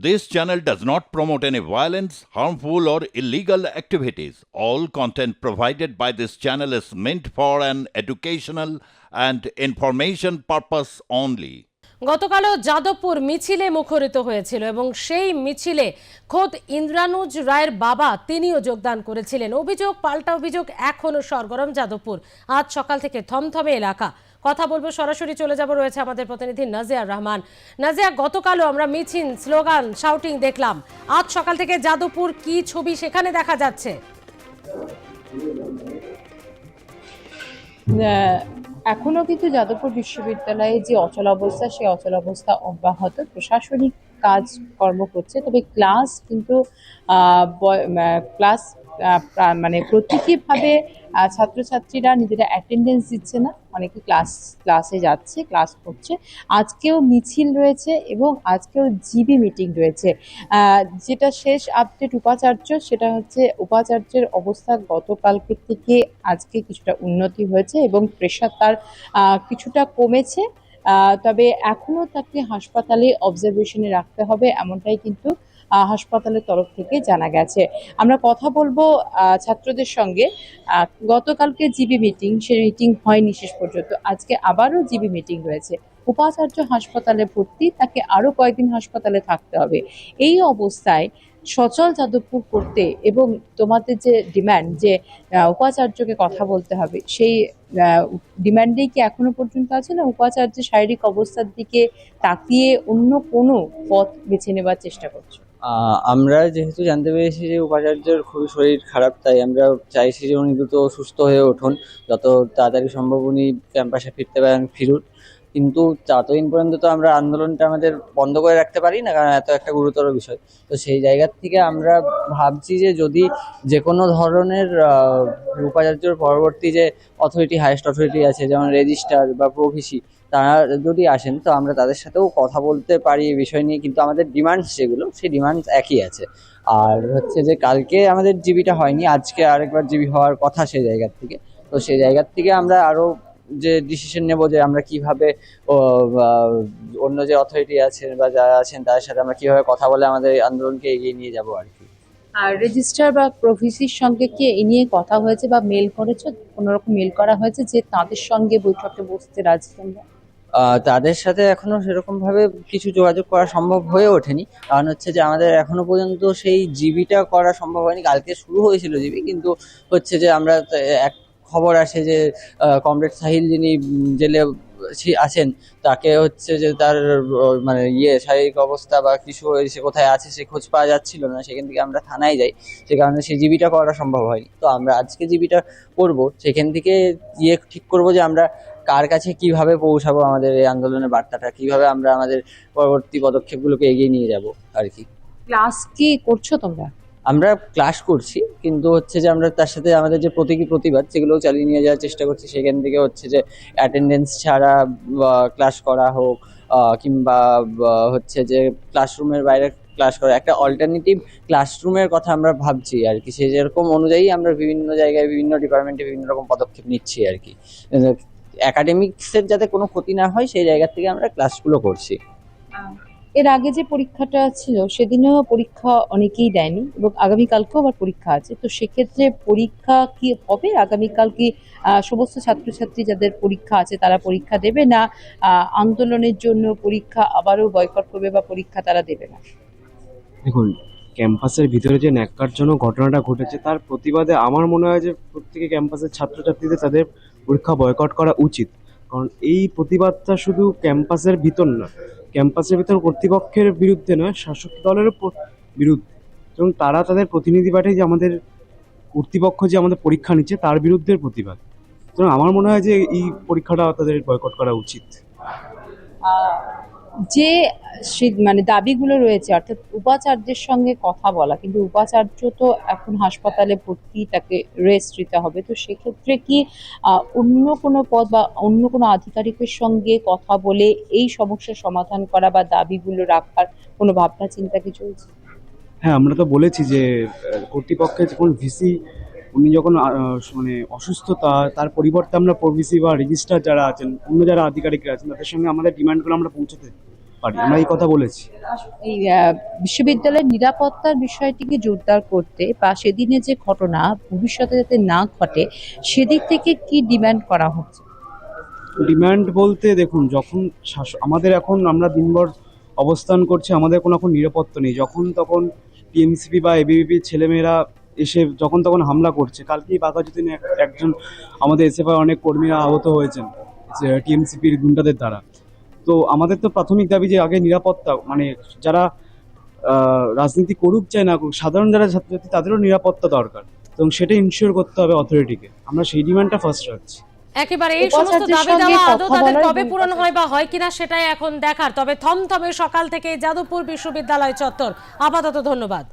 This channel does not promote any violence, harmful, or illegal activities. All content provided by this channel is meant for an educational and information purpose only. গতকালও যাদবপুর মিছিলে মুখরিত হয়েছিল এবং সেই মিছিলে খোদ ইন্দ্রানুজ রায়ের বাবা তিনিও যোগদান করেছিলেন। অভিযোগ পাল্টা অভিযোগ, এখনো সরগরম যাদবপুর। আজ সকাল থেকে থমথমে এলাকা। কথা বলবো, সরাসরি চলে যাব, রয়েছে আমাদের প্রতিনিধি নাজিয়া রহমান। নাজিয়া, গতকালও আমরা মিছিল, স্লোগান, শাউটিং দেখলাম। আজ সকাল থেকে যাদবপুর কি ছবি সেখানে দেখা যাচ্ছে? এখনো কিন্তু যাদবপুর বিশ্ববিদ্যালয়ে যে অচলাবস্থা, সেই অচলাবস্থা অব্যাহত। প্রশাসনিক কাজকর্ম করছে, তবে ক্লাস কিন্তু ক্লাস মানে প্রতীকীভাবে ছাত্রছাত্রীরা নিজেরা অ্যাটেন্ডেন্স দিচ্ছে না, অনেকে ক্লাসে যাচ্ছে, ক্লাস করছে। আজকেও মিছিল রয়েছে এবং আজকেও জিবি মিটিং রয়েছে। যেটা শেষ আপডেট উপাচার্য, সেটা হচ্ছে উপাচার্যের অবস্থা গতকালকে থেকে আজকে কিছুটা উন্নতি হয়েছে এবং প্রেশার তার কিছুটা কমেছে। তবে এখনো তাকে হাসপাতালে অবজারভেশনে রাখতে হবে, এমনটাই কিন্তু হাসপাতালের তরফ থেকে জানা গেছে। আমরা কথা বলবো ছাত্রদের সঙ্গে। গতকালকে জিবি মিটিং, সেই মিটিং হয়নি শেষ পর্যন্ত। আজকে আবারও জিবি মিটিং রয়েছে। উপাচার্য হাসপাতালে ভর্তি, তাকে আরো কয়েকদিন হাসপাতালে থাকতে হবে। এই অবস্থায় সচল যাদবপুর করতে এবং তোমাদের যে ডিমান্ড, যে উপাচার্যকে কথা বলতে হবে, সেই ডিমান্ডেই কি এখনো পর্যন্ত আছে, না উপাচার্যের শারীরিক অবস্থার দিকে তাকিয়ে অন্য কোনো পথ বেছে নেবার চেষ্টা করছো? আমরা যেহেতু জানতে পেরেছি যে উপাচার্যের খুবই শরীর খারাপ, তাই আমরা চাইছি যে উনি দ্রুত সুস্থ হয়ে উঠুন, যত তাড়াতাড়ি সম্ভব উনি ক্যাম্পাসে ফিরতে পারেন ফিরুন। কিন্তু ততদিন পর্যন্ত তো আমরা আন্দোলনটা আমাদের বন্ধ করে রাখতে পারি না, কারণ এত একটা গুরুতর বিষয়। তো সেই জায়গার থেকে আমরা ভাবছি যে যদি যে কোনো ধরনের উপাচার্যর পরবর্তী যে অথরিটি, হাইয়েস্ট অথরিটি আছে, যেমন রেজিস্ট্রার বা প্রভিসি, তারা যদি আসেন তো আমরা তাদের সাথেও কথা বলতে পারি এই বিষয় নিয়ে। কিন্তু আমাদের ডিমান্ডস যেগুলো, সেই ডিমান্ডস একই আছে। আর হচ্ছে যে কালকে আমাদের জিবিটা হয়নি, আজকে আরেকবার জিবি হওয়ার কথা সেই জায়গার থেকে। তো সেই জায়গার থেকে আমরা আরো যে ডিসিশন নেব যে আমরা কিভাবে অন্য যে অথরিটি আছেন বা যারা আছেন তাদের সাথে আমরা কিভাবে কথা বলে আমাদের এই আন্দোলনকে এগিয়ে নিয়ে যাব আর কি। আর রেজিস্ট্রার বা প্রভিসির সঙ্গে কি এ নিয়ে কথা হয়েছে বা মেল করেছো? কোনোরকম মেল করা হয়েছে যে তাদের সঙ্গে বৈঠকে বসতে রাজি তোমরা? তাদের সাথে এখনো সেরকম ভাবে কিছু যোগাযোগ করা সম্ভব হয়ে ওঠেনি, কারণ হচ্ছে যে আমাদের এখনো পর্যন্ত সেই জিবিটা করা সম্ভব হয়নি। কালকে শুরু হয়েছিল জিবি, কিন্তু হচ্ছে যে আমরা এক খবর আসে যে কমরেড সাহিল, যিনি জেলে আছেন, তাকে হচ্ছে যে তার মানে শারীরিক অবস্থা বা কিছু সে কোথায় আছে সে খোঁজ পাওয়া যাচ্ছিল না। সেখান থেকে আমরা থানায় যাই, সে কারণে সেই জিবিটা করা সম্ভব হয়নি। তো আমরা আজকে জিবিটা করব, সেখান থেকে ঠিক করব যে আমরা কার কাছে কিভাবে পৌঁছাবো আমাদের এই আন্দোলনের বার্তাটা, কিভাবে আমরা আমাদের পরবর্তী পদক্ষেপগুলোকে এগিয়ে নিয়ে যাব আর কি। ক্লাস কি করছো তোমরা? আমরা ক্লাস করছি, কিন্তু হচ্ছে যে আমরা তার সাথে আমাদের যে প্রতীকী প্রতিবাদ, সেগুলো চালিয়ে নিয়ে যাওয়ার চেষ্টা করছি। সেখান থেকে হচ্ছে যে অ্যাটেন্ডেন্স ছাড়া ক্লাস করা হোক, কিংবা হচ্ছে যে ক্লাসরুমের বাইরে ক্লাস করা, একটা অল্টারনেটিভ ক্লাসরুমের কথা আমরা ভাবছি আর কি। সেই যেরকম অনুযায়ী আমরা বিভিন্ন জায়গায়, বিভিন্ন ডিপার্টমেন্টে বিভিন্ন রকম পদক্ষেপ নিচ্ছি আর কি। একাডেমিক্সের যাতে কোনো ক্ষতি না হয়, সেই জায়গা থেকে আমরা ক্লাসগুলো করছি। এর আগে যে পরীক্ষাটা ছিল, সেদিনেও পরীক্ষা অনেকেই দেয়নি এবং আগামীকালকেও আবার পরীক্ষা আছে। তো সেক্ষেত্রে পরীক্ষা কি হবে আগামীকাল? কি সমস্ত ছাত্রছাত্রী যাদের পরীক্ষা আছে তারা পরীক্ষা দেবে, না আন্দোলনের জন্য পরীক্ষা আবারও বয়কট করবে বা পরীক্ষা তারা দেবে না? দেখুন, ক্যাম্পাসের ভিতরে যে ন্যাক্কারজনক ঘটনাটা ঘটেছে, তার প্রতিবাদে আমার মনে হয় যে প্রত্যেকে ক্যাম্পাসের ছাত্রছাত্রীদের তাদের পরীক্ষা বয়কট করা উচিত। কারণ এই প্রতিবাদটা শুধু ক্যাম্পাসের ভিতর না, ক্যাম্পাসের ভিতর কর্তৃপক্ষের বিরুদ্ধে নয়, শাসক দলের বিরুদ্ধে। এবং তারা তাদের প্রতিনিধি পাঠায় যে আমাদের কর্তৃপক্ষ যে আমাদের পরীক্ষা নিচ্ছে তার বিরুদ্ধে প্রতিবাদ। তো আমার মনে হয় যে এই পরীক্ষাটা তাদের বয়কট করা উচিত। যে মানে দাবিগুলো রয়েছে, অর্থাৎ উপাচার্যের সঙ্গে কথা বলা, কিন্তু উপাচার্য তো এখন হাসপাতালে ভর্তি, তাকে রেস্ট নিতে হবে। তো সেক্ষেত্রে কি অন্য কোনো পদ বা অন্য কোনো আধিকারিকের সঙ্গে কথা বলে এই সমস্যার সমাধান করা বা দাবিগুলো রাখার কোনো ভাবনা চিন্তা কি চলছে? হ্যাঁ, আমরা তো বলেছি যে কর্তৃপক্ষের যখন ভিসি উনি যখন মানে অসুস্থ, তার পরিবর্তে আমরা প্রভিসি বা রেজিস্ট্রার যারা আছেন, অন্য যারা আধিকারিকরা আছেন, তাদের সঙ্গে আমাদের ডিমান্ডগুলো আমরা পৌঁছাতে পারি, আমরা এই কথা বলেছি। এই বিশ্ববিদ্যালয়ের নিরাপত্তার বিষয়টিকে জোরদার করতে বা সেদিনে যে ঘটনা ভবিষ্যতে যাতে না ঘটে সেদিক থেকে কি ডিমান্ড করা হচ্ছে? ডিমান্ড বলতে দেখুন, যখন আমাদের এখন আমরা দিনভর অবস্থান করছি, আমাদের কোনো এখন নিরাপত্তা নেই। যখন তখন টিএমসিপি বা এবিভিপির ছেলেমেয়েরা এসে যখন তখন হামলা করছে। কালকেই বাঘাযতীনে একজন আমাদের এসএফআই অনেক কর্মীরা আহত হয়েছেন টিএমসিপির গুন্ডাদের দ্বারা। তো আমাদের তো প্রাথমিক দাবি যে আগে নিরাপত্তা, মানে যারা রাজনীতি করুক চাই না করুক, সাধারণ যারা ছাত্রছাত্রী তাদেরও নিরাপত্তা দরকার, এবং সেটা ইনশিওর করতে হবে অথরিটিকে। আমরা সেই ডিমান্ডটা ফার্স্ট রাখছি। একেবারে এই সমস্ত উপাচার্যের দাবি সঙ্গে দাওয়া আদৌ কথা তাদের বলার কবে এবং পূরণ হয় বা হয় কিনা সেটাই এখন দেখার। তবে থমথমে সকাল থেকে যাদবপুর বিশ্ববিদ্যালয় চত্বর। আপাতত ধন্যবাদ।